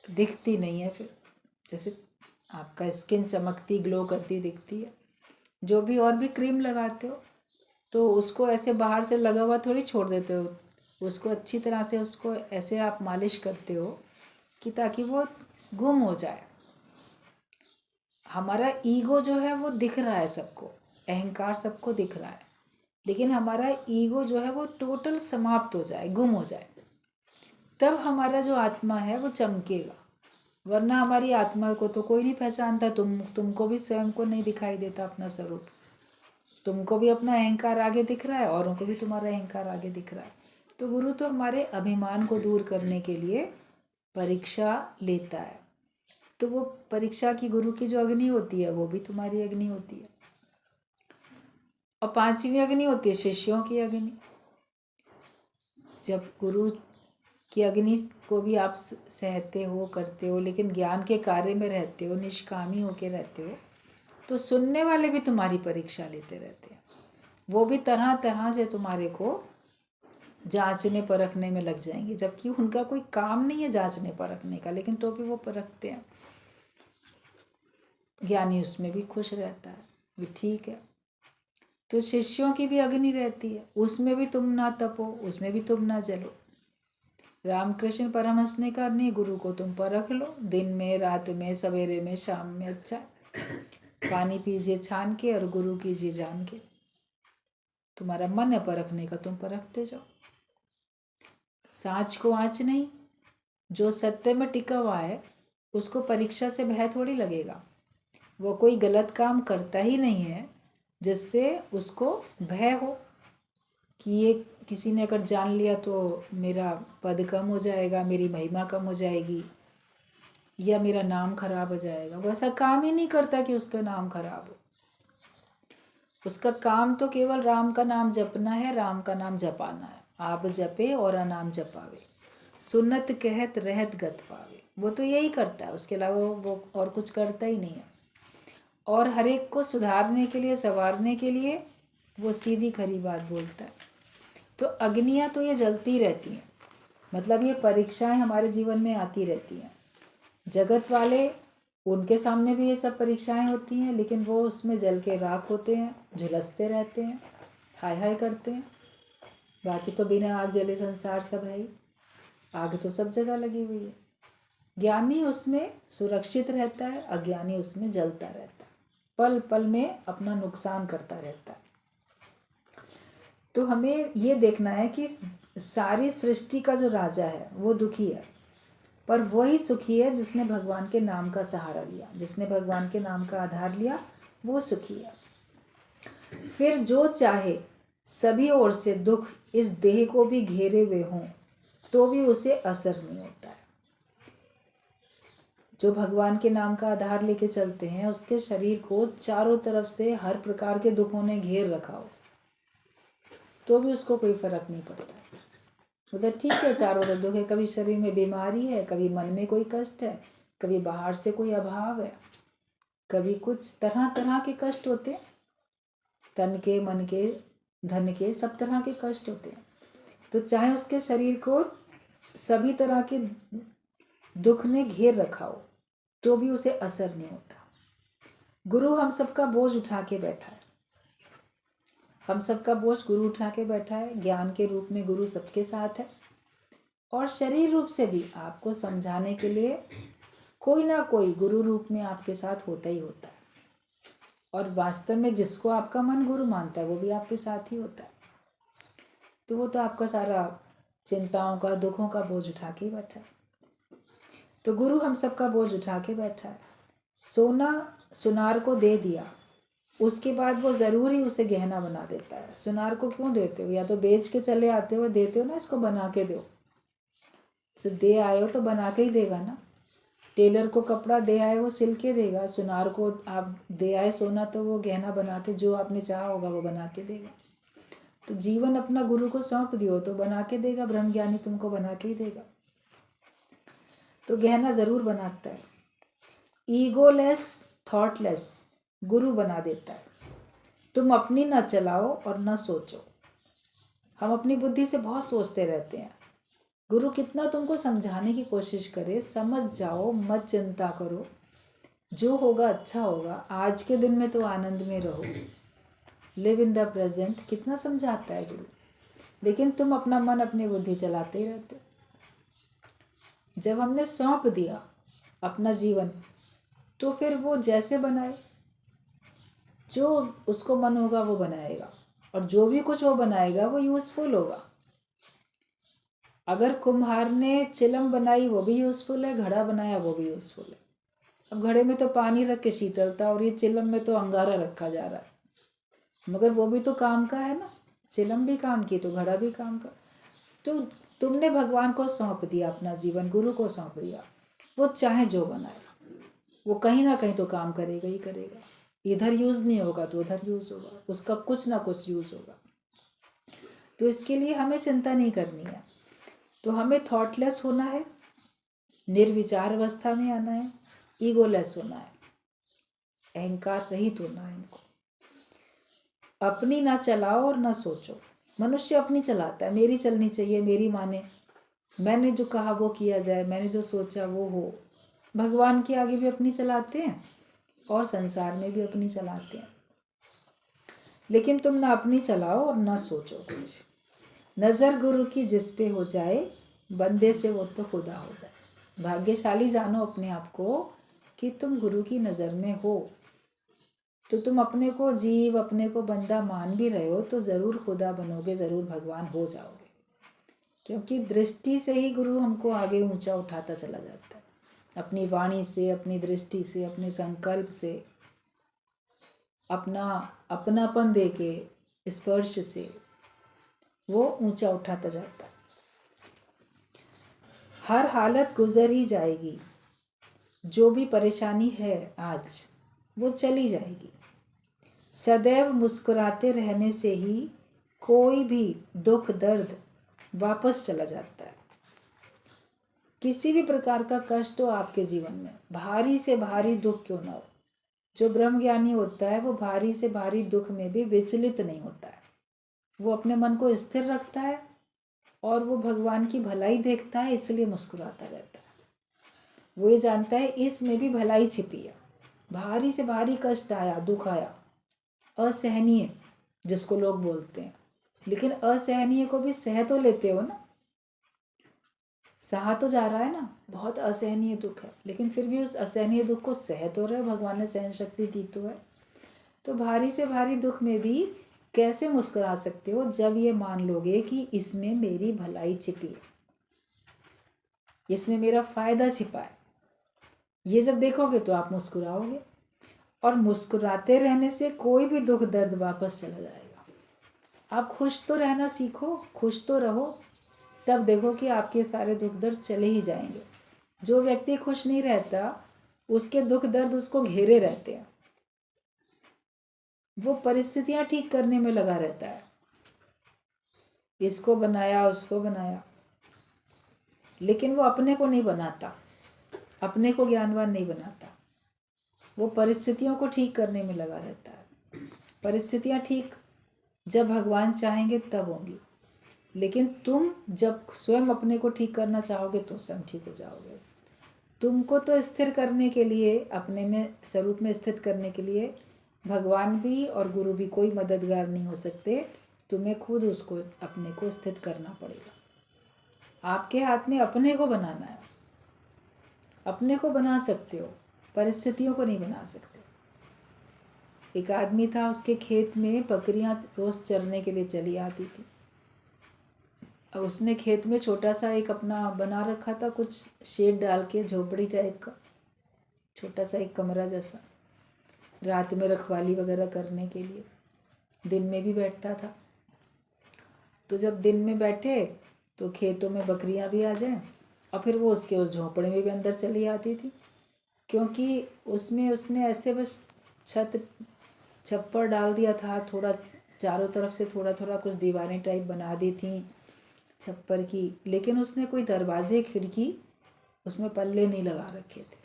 दिखती नहीं है। फिर जैसे आपका स्किन चमकती, ग्लो करती दिखती है। जो भी और भी क्रीम लगाते हो तो उसको ऐसे बाहर से लगा हुआ थोड़ी छोड़ देते हो, उसको अच्छी तरह से उसको ऐसे आप मालिश करते हो कि ताकि वो गुम हो जाए। हमारा ईगो जो है वो दिख रहा है सबको, अहंकार सबको दिख रहा है, लेकिन हमारा ईगो जो है वो टोटल समाप्त हो जाए, गुम हो जाए, तब हमारा जो आत्मा है वो चमकेगा। वरना हमारी आत्मा को तो कोई नहीं पहचानता। तुमको भी स्वयं को नहीं दिखाई देता अपना स्वरूप, तुमको भी अपना अहंकार आगे दिख रहा है, औरों को भी तुम्हारा अहंकार आगे दिख रहा है। तो गुरु तो हमारे अभिमान को दूर करने के लिए परीक्षा लेता है। तो वो परीक्षा की गुरु की जो अग्नि होती है वो भी तुम्हारी अग्नि होती है। और पांचवी अग्नि होती है शिष्यों की अग्नि। जब गुरु की अग्नि को भी आप सहते हो, करते हो, लेकिन ज्ञान के कार्य में रहते हो, निष्कामी होके रहते हो, तो सुनने वाले भी तुम्हारी परीक्षा लेते रहते हैं। वो भी तरह तरह से तुम्हारे को जांचने परखने में लग जाएंगे, जबकि उनका कोई काम नहीं है जांचने परखने का, लेकिन तो भी वो परखते हैं। ज्ञानी उसमें भी खुश रहता है, भी ठीक है। तो शिष्यों की भी अग्नि रहती है, उसमें भी तुम ना तपो, उसमें भी तुम ना जलो। रामकृष्ण परमहंस ने कहा नहीं, गुरु को तुम परख लो, दिन में, रात में, सवेरे में, शाम में, अच्छा पानी पीजिए छान के और गुरु कीजिए जान के। तुम्हारा मन है परखने का, तुम परखते जाओ। सांच को आँच नहीं, जो सत्य में टिका हुआ है उसको परीक्षा से भय थोड़ी लगेगा। वो कोई गलत काम करता ही नहीं है जिससे उसको भय हो कि ये किसी ने अगर जान लिया तो मेरा पद कम हो जाएगा, मेरी महिमा कम हो जाएगी, या मेरा नाम खराब हो जाएगा। वो ऐसा काम ही नहीं करता कि उसका नाम खराब हो। उसका काम तो केवल राम का नाम जपना है, राम का नाम जपाना है। आप जपे और अनाम जपावे, सुन्नत कहत रहत गत पावे। वो तो यही करता है, उसके अलावा वो और कुछ करता ही नहीं है। और हर एक को सुधारने के लिए, संवारने के लिए वो सीधी खरी बात बोलता है। तो अग्नियाँ तो ये जलती रहती हैं, मतलब ये परीक्षाएं हमारे जीवन में आती रहती हैं। जगत वाले, उनके सामने भी ये सब परीक्षाएं होती हैं, लेकिन वो उसमें जल के राख होते हैं, झुलसते रहते हैं, हाय हाय करते हैं। बाकी तो बिना आग जले संसार सब है ही, आग तो सब जगह लगी हुई है। ज्ञानी उसमें सुरक्षित रहता है, अज्ञानी उसमें जलता रहता है, पल पल में अपना नुकसान करता रहता है। तो हमें ये देखना है कि सारी सृष्टि का जो राजा है वो दुखी है, पर वही सुखी है जिसने भगवान के नाम का सहारा लिया, जिसने भगवान के नाम का आधार लिया, वो सुखी है। फिर जो चाहे सभी ओर से दुख इस देह को भी घेरे हुए हों तो भी उसे असर नहीं होता है। जो भगवान के नाम का आधार लेके चलते हैं, उसके शरीर को चारों तरफ से हर प्रकार के दुखों ने घेर रखा हो तो भी उसको कोई फर्क नहीं पड़ता। मतलब ठीक है, चारों तरफ दुख है, कभी शरीर में बीमारी है, कभी मन में कोई कष्ट है, कभी बाहर से कोई अभाव है, कभी कुछ तरह तरह के कष्ट होते हैं, तन के, मन के, धन के, सब तरह के कष्ट होते हैं। तो चाहे उसके शरीर को सभी तरह के दुख ने घेर रखा हो तो भी उसे असर नहीं होता। गुरु हम सबका बोझ उठा के बैठा है, हम सबका बोझ गुरु उठा के बैठा है। ज्ञान के रूप में गुरु सबके साथ है, और शरीर रूप से भी आपको समझाने के लिए कोई ना कोई गुरु रूप में आपके साथ होता ही होता है। और वास्तव में जिसको आपका मन गुरु मानता है वो भी आपके साथ ही होता है। तो वो तो आपका सारा चिंताओं का, दुखों का बोझ उठा के बैठा है। तो गुरु हम सबका बोझ उठा के बैठा है। सोना सुनार को दे दिया, उसके बाद वो ज़रूर ही उसे गहना बना देता है। सुनार को क्यों देते हो? या तो बेच के चले आते हो, देते हो ना, इसको बना के दो। तो दे आए हो तो बना के ही देगा ना। टेलर को कपड़ा दे आए, वो सिल के देगा। सुनार को आप दे आए सोना, तो वो गहना बना के जो आपने चाहा होगा वो बना के देगा। तो जीवन अपना गुरु को सौंप दियो तो बना के देगा, ब्रह्म ज्ञानी तुमको बना के ही देगा। तो गहना ज़रूर बनाता है। ईगोलेस, थॉटलेस गुरु बना देता है। तुम अपनी ना चलाओ और ना सोचो। हम अपनी बुद्धि से बहुत सोचते रहते हैं। गुरु कितना तुमको समझाने की कोशिश करे, समझ जाओ, मत चिंता करो, जो होगा अच्छा होगा, आज के दिन में तो आनंद में रहो, लिव इन द प्रेजेंट, कितना समझाता है गुरु। लेकिन तुम अपना मन, अपनी बुद्धि चलाते ही रहते। जब हमने सौंप दिया अपना जीवन, तो फिर वो जैसे बनाए, जो उसको मन होगा वो बनाएगा, और जो भी कुछ वो बनाएगा वो यूज़फुल होगा। अगर कुम्हार ने चिलम बनाई वो भी यूज़फुल है, घड़ा बनाया वो भी यूज़फुल है। अब घड़े में तो पानी रख के शीतलता, और ये चिलम में तो अंगारा रखा जा रहा है, मगर वो भी तो काम का है ना। चिलम भी काम की तो घड़ा भी काम का। तो तुमने भगवान को सौंप दिया अपना जीवन, गुरु को सौंप दिया, वो चाहे जो बनाए, वो कहीं ना कहीं तो काम करेगा ही करेगा। इधर यूज़ नहीं होगा तो उधर यूज़ होगा, उसका कुछ ना कुछ यूज़ होगा। तो इसके लिए हमें चिंता नहीं करनी है। तो हमें थॉटलेस होना है, निर्विचार अवस्था में आना है, ईगोलेस होना है, अहंकार रहित होना है। इनको अपनी ना चलाओ और ना सोचो। मनुष्य अपनी चलाता है, मेरी चलनी चाहिए, मेरी माने, मैंने जो कहा वो किया जाए, मैंने जो सोचा वो हो। भगवान के आगे भी अपनी चलाते हैं और संसार में भी अपनी चलाते हैं। लेकिन तुम ना अपनी चलाओ और ना सोचो कुछ। नज़र गुरु की जिस पे हो जाए, बंदे से वो तो खुदा हो जाए। भाग्यशाली जानो अपने आप को कि तुम गुरु की नज़र में हो। तो तुम अपने को जीव, अपने को बंदा मान भी रहे हो तो ज़रूर खुदा बनोगे, ज़रूर भगवान हो जाओगे। क्योंकि दृष्टि से ही गुरु हमको आगे ऊंचा उठाता चला जाता है। अपनी वाणी से, अपनी दृष्टि से, अपने संकल्प से, अपना अपनापन दे के, स्पर्श से वो ऊंचा उठाता जाता है। हर हालत गुजर ही जाएगी, जो भी परेशानी है आज वो चली जाएगी। सदैव मुस्कुराते रहने से ही कोई भी दुख दर्द वापस चला जाता है। किसी भी प्रकार का कष्ट हो आपके जीवन में, भारी से भारी दुख क्यों ना हो, जो ब्रह्मज्ञानी होता है वो भारी से भारी दुख में भी विचलित नहीं होता है। वो अपने मन को स्थिर रखता है और वो भगवान की भलाई देखता है, इसलिए मुस्कुराता रहता है। वो ये जानता है इसमें भी भलाई छिपी है। भारी से भारी कष्ट आया, दुख आया, असहनीय जिसको लोग बोलते हैं, लेकिन असहनीय को भी सह तो लेते हो ना, सहा तो जा रहा है ना। बहुत असहनीय दुख है लेकिन फिर भी उस असहनीय दुख को सह तो रहे, भगवान ने सहन शक्ति दी तो है। तो भारी से भारी दुख में भी कैसे मुस्कुरा सकते हो, जब ये मान लोगे कि इसमें मेरी भलाई छिपी है, इसमें मेरा फायदा छिपा है। ये जब देखोगे तो आप मुस्कुराओगे, और मुस्कुराते रहने से कोई भी दुख दर्द वापस चला जाएगा। आप खुश तो रहना सीखो, खुश तो रहो, तब देखो कि आपके सारे दुख दर्द चले ही जाएंगे। जो व्यक्ति खुश नहीं रहता उसके दुख दर्द उसको घेरे रहते हैं, वो परिस्थितियां ठीक करने में लगा रहता है, इसको बनाया उसको बनाया, लेकिन वो अपने को नहीं बनाता, अपने को ज्ञानवान नहीं बनाता। वो परिस्थितियों को ठीक करने में लगा रहता है। परिस्थितियां ठीक जब भगवान चाहेंगे तब होंगी, लेकिन तुम जब स्वयं अपने को ठीक करना चाहोगे तो स्वयं ठीक हो जाओगे। तुमको तो स्थिर करने के लिए, अपने में स्वरूप में स्थित करने के लिए भगवान भी और गुरु भी कोई मददगार नहीं हो सकते। तुम्हें खुद उसको, अपने को स्थित करना पड़ेगा। आपके हाथ में अपने को बनाना है। अपने को बना सकते हो, परिस्थितियों को नहीं बना सकते। एक आदमी था, उसके खेत में बकरियां रोज चरने के लिए चली आती थी। अब उसने खेत में छोटा सा एक अपना बना रखा था, कुछ शेड डाल के, झोपड़ी टाइप का छोटा सा एक कमरा जैसा, रात में रखवाली वगैरह करने के लिए। दिन में भी बैठता था। तो जब दिन में बैठे तो खेतों में बकरियां भी आ जाएं, और फिर वो उसके उस झोंपड़े में भी अंदर चली आती थी, क्योंकि उसमें उसने ऐसे बस छप्पर डाल दिया था, थोड़ा चारों तरफ से थोड़ा थोड़ा कुछ दीवारें टाइप बना दी थी छप्पर की, लेकिन उसने कोई दरवाजे खिड़की उसमें पल्ले नहीं लगा रखे थे,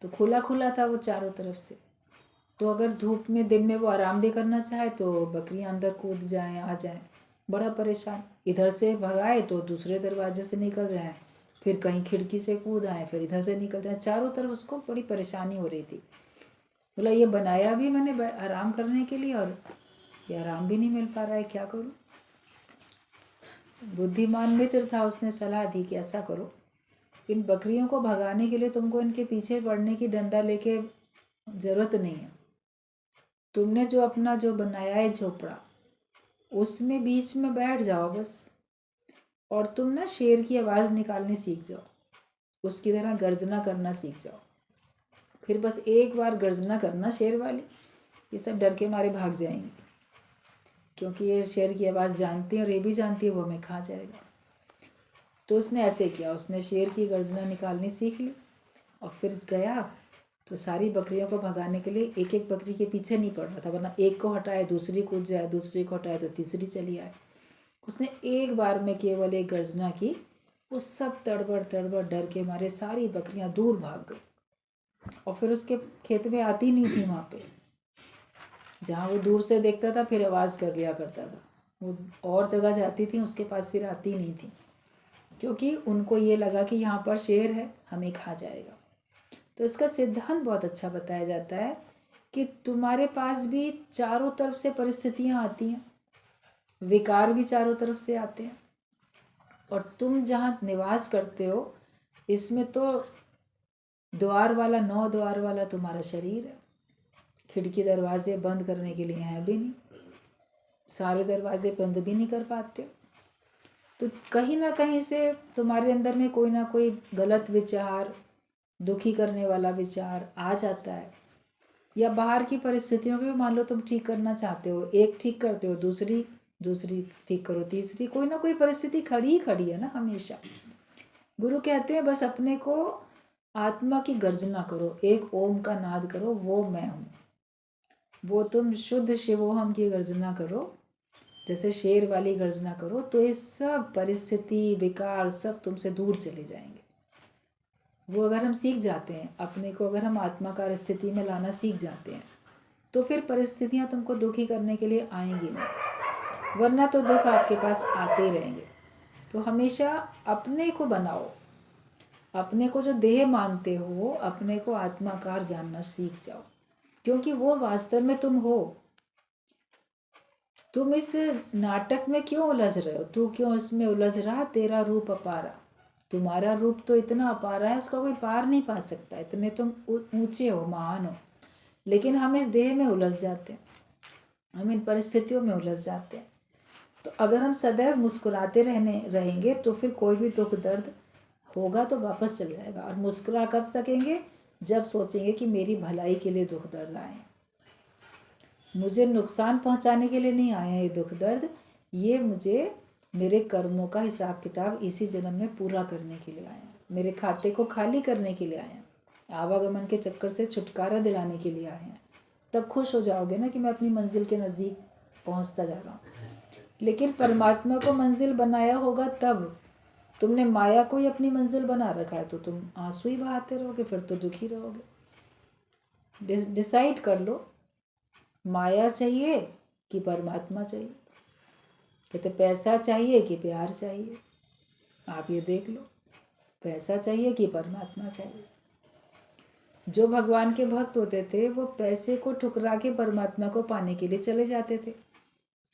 तो खुला खुला था वो चारों तरफ से। तो अगर धूप में दिन में वो आराम भी करना चाहे तो बकरियां अंदर कूद जाएं, आ जाएं, बड़ा परेशान। इधर से भगाए तो दूसरे दरवाजे से निकल जाएं, फिर कहीं खिड़की से कूद आए, फिर इधर से निकल जाए, चारों तरफ उसको बड़ी परेशानी हो रही थी। बोला ये बनाया भी मैंने आराम करने के लिए, और ये आराम भी नहीं मिल पा रहा है, क्या करूं। बुद्धिमान मित्र था, उसने सलाह दी कि ऐसा करो, इन बकरियों को भगाने के लिए तुमको इनके पीछे पड़ने की डंडा लेके जरूरत नहीं है। तुमने जो अपना जो बनाया है झोपड़ा, उसमें बीच में बैठ जाओ बस, और तुम ना शेर की आवाज़ निकालनी सीख जाओ, उसकी तरह गर्जना करना सीख जाओ। फिर बस एक बार गर्जना करना शेर वाली, ये सब डर के मारे भाग जाएंगे, क्योंकि ये शेर की आवाज़ जानती है और ये भी जानती है वो हमें खा जाएगा। तो उसने ऐसे किया, उसने शेर की गर्जना निकालनी सीख ली, और फिर गया तो सारी बकरियों को भगाने के लिए एक एक बकरी के पीछे नहीं पड़ रहा था, वरना एक को हटाए दूसरी कूद जाए, दूसरी को हटाए तो तीसरी चली आए। उसने एक बार में केवल एक गर्जना की, वो सब तड़बड़ तड़बड़ डर के मारे सारी बकरियां दूर भाग गई, और फिर उसके खेत में आती नहीं थी। वहाँ पे जहाँ वो दूर से देखता था फिर आवाज़ कर लिया करता था, वो और जगह जाती थी, उसके पास फिर आती नहीं थी, क्योंकि उनको ये लगा कि यहाँ पर शेर है, हमें खा जाएगा। तो इसका सिद्धांत बहुत अच्छा बताया जाता है कि तुम्हारे पास भी चारों तरफ से परिस्थितियाँ आती हैं, विकार भी चारों तरफ से आते हैं, और तुम जहाँ निवास करते हो इसमें तो द्वार वाला, 9 द्वार वाला तुम्हारा शरीर है। खिड़की दरवाजे बंद करने के लिए हैं भी नहीं, सारे दरवाजे बंद भी नहीं कर पाते। तो कहीं ना कहीं से तुम्हारे अंदर में कोई ना कोई गलत विचार, दुखी करने वाला विचार आ जाता है। या बाहर की परिस्थितियों को मान लो तुम ठीक करना चाहते हो, एक ठीक करते हो, दूसरी ठीक करो, तीसरी, कोई ना कोई परिस्थिति खड़ी ही खड़ी है ना हमेशा। गुरु कहते हैं बस अपने को आत्मा की गर्जना करो, एक ओम का नाद करो, वो मैं हूँ। वो तुम शुद्ध शिवोहम की गर्जना करो, जैसे शेर वाली गर्जना करो, तो ये सब परिस्थिति, विकार सब तुमसे दूर चले जाएंगे। वो अगर हम सीख जाते हैं अपने को, अगर हम आत्माकार स्थिति में लाना सीख जाते हैं, तो फिर परिस्थितियाँ तुमको दुखी करने के लिए आएंगी नहीं, वरना तो दुख आपके पास आते ही रहेंगे। तो हमेशा अपने को बनाओ, अपने को जो देह मानते हो, अपने को आत्माकार जानना सीख जाओ, क्योंकि वो वास्तव में तुम हो। तुम इस नाटक में क्यों उलझ रहे हो? तू क्यों इसमें उलझ रहा? तेरा रूप अपारा, तुम्हारा रूप तो इतना अपारा है, उसका कोई पार नहीं पा सकता। इतने तुम ऊंचे हो, महान हो, लेकिन हम इस देह में उलझ जाते हैं, हम इन परिस्थितियों में उलझ जाते हैं। तो अगर हम सदैव मुस्कुराते रहेंगे तो फिर कोई भी दुख दर्द होगा तो वापस चल जाएगा। और मुस्कुरा कब सकेंगे? जब सोचेंगे कि मेरी भलाई के लिए दुख दर्द आए, मुझे नुकसान पहुंचाने के लिए नहीं आए हैं ये दुख दर्द, ये मुझे मेरे कर्मों का हिसाब किताब इसी जन्म में पूरा करने के लिए आए हैं, मेरे खाते को खाली करने के लिए आए हैं, आवागमन के चक्कर से छुटकारा दिलाने के लिए आए हैं। तब खुश हो जाओगे ना कि मैं अपनी मंजिल के नज़दीक पहुंचता जा रहा हूँ। लेकिन परमात्मा को मंजिल बनाया होगा तब, तुमने माया को ही अपनी मंजिल बना रखा है तो तुम आंसू ही बहाते रहोगे, फिर तो दुखी रहोगे। डिसाइड कर लो, माया चाहिए कि परमात्मा चाहिए। कहते पैसा चाहिए कि प्यार चाहिए? आप ये देख लो, पैसा चाहिए कि परमात्मा चाहिए? जो भगवान के भक्त होते थे वो पैसे को ठुकरा के परमात्मा को पाने के लिए चले जाते थे।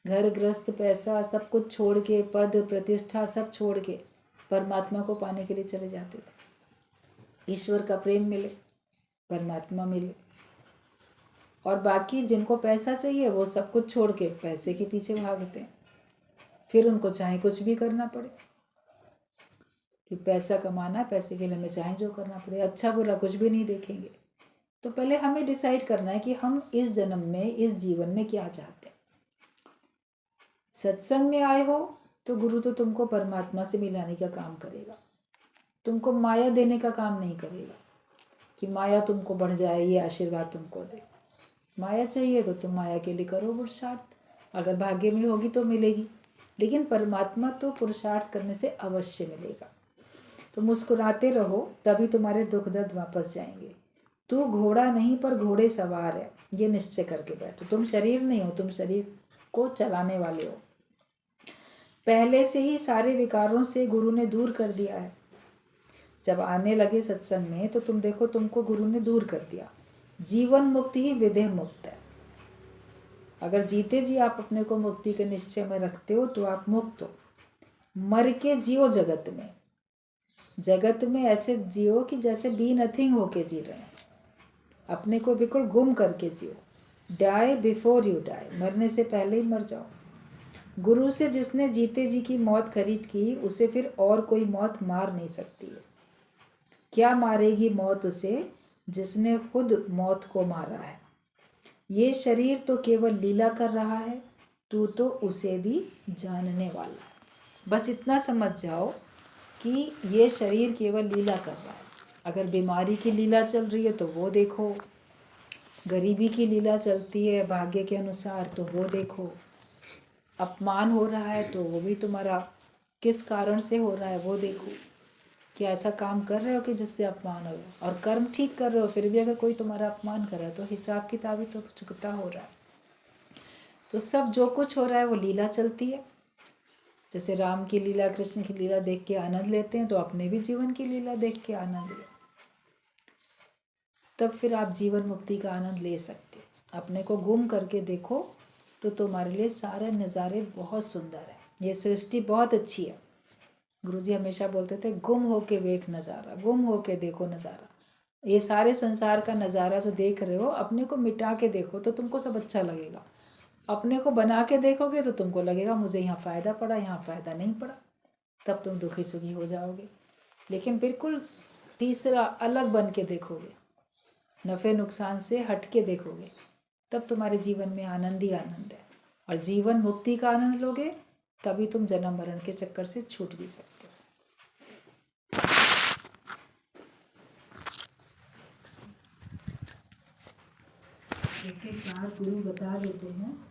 घर गृहस्थ, पैसा सब कुछ छोड़ के, पद प्रतिष्ठा सब छोड़ के परमात्मा को पाने के लिए चले जाते थे। ईश्वर का प्रेम मिले, परमात्मा मिले। और बाकी जिनको पैसा चाहिए वो सब कुछ छोड़ के पैसे के पीछे भागते हैं, फिर उनको चाहे कुछ भी करना पड़े कि पैसा कमाना है, पैसे के लिए हमें चाहे जो करना पड़े, अच्छा बुरा कुछ भी नहीं देखेंगे। तो पहले हमें डिसाइड करना है कि हम इस जन्म में, इस जीवन में क्या चाहते हैं। सत्संग में आए हो तो गुरु तो तुमको परमात्मा से मिलाने का काम करेगा, तुमको माया देने का काम नहीं करेगा कि माया तुमको बढ़ जाए, ये आशीर्वाद तुमको दे। माया चाहिए तो तुम माया के लिए करो पुरुषार्थ, अगर भाग्य में होगी तो मिलेगी, लेकिन परमात्मा तो पुरुषार्थ करने से अवश्य मिलेगा। तो मुस्कुराते रहो, तभी तुम्हारे दुख दर्द वापस जाएंगे। तू घोड़ा नहीं पर घोड़े सवार है, ये निश्चय करके बैठो। तुम शरीर नहीं हो, तुम शरीर को चलाने वाले हो। पहले से ही सारे विकारों से गुरु ने दूर कर दिया है। जब आने लगे सत्संग में तो तुम देखो, तुमको गुरु ने दूर कर दिया। जीवन मुक्त ही विदेह मुक्त है। अगर जीते जी आप अपने को मुक्ति के निश्चय में रखते हो तो आप मुक्त हो। मर के जियो जगत में, जगत में ऐसे जियो कि जैसे बी नथिंग होके जी रहे हैं, अपने को बिल्कुल गुम करके जियो। डाई बिफोर यू डाई, मरने से पहले ही मर जाओ। गुरु से जिसने जीते जी की मौत खरीद की, उसे फिर और कोई मौत मार नहीं सकती है। क्या मारेगी मौत उसे जिसने खुद मौत को मारा है। ये शरीर तो केवल लीला कर रहा है, तू तो उसे भी जानने वाला है। बस इतना समझ जाओ कि ये शरीर केवल लीला कर रहा है। अगर बीमारी की लीला चल रही है तो वो देखो, गरीबी की लीला चलती है भाग्य के अनुसार तो वो देखो, अपमान हो रहा है तो वो भी तुम्हारा किस कारण से हो रहा है वो देखो। क्या ऐसा काम कर रहे हो कि जिससे अपमान हो, और कर्म ठीक कर रहे हो फिर भी अगर कोई तुम्हारा अपमान कर रहा है तो हिसाब किताब ही तो चुकता हो रहा है। तो सब जो कुछ हो रहा है वो लीला चलती है। जैसे राम की लीला, कृष्ण की लीला देख के आनंद लेते हैं, तो अपने भी जीवन की लीला देख के आनंद लें, तब फिर आप जीवन मुक्ति का आनंद ले सकते हैं। अपने को गुम करके देखो तो तुम्हारे लिए सारे नज़ारे बहुत सुंदर है। ये सृष्टि बहुत अच्छी है। गुरुजी हमेशा बोलते थे, गुम होके देख नज़ारा, गुम होके देखो नज़ारा। ये सारे संसार का नज़ारा जो देख रहे हो, अपने को मिटा के देखो तो तुमको सब अच्छा लगेगा। अपने को बना के देखोगे तो तुमको लगेगा मुझे यहाँ फ़ायदा पड़ा, यहाँ फ़ायदा नहीं पड़ा, तब तुम दुखी सुखी हो जाओगे। लेकिन बिल्कुल तीसरा अलग बन के देखोगे, नफ़े नुकसान से हट के देखोगे, तब तुम्हारे जीवन में आनंद ही आनंद है। और जीवन मुक्ति का आनंद लोगे तभी तुम जन्म मरण के चक्कर से छूट भी सकते हो। एक एक बार गुरु बता देते हैं।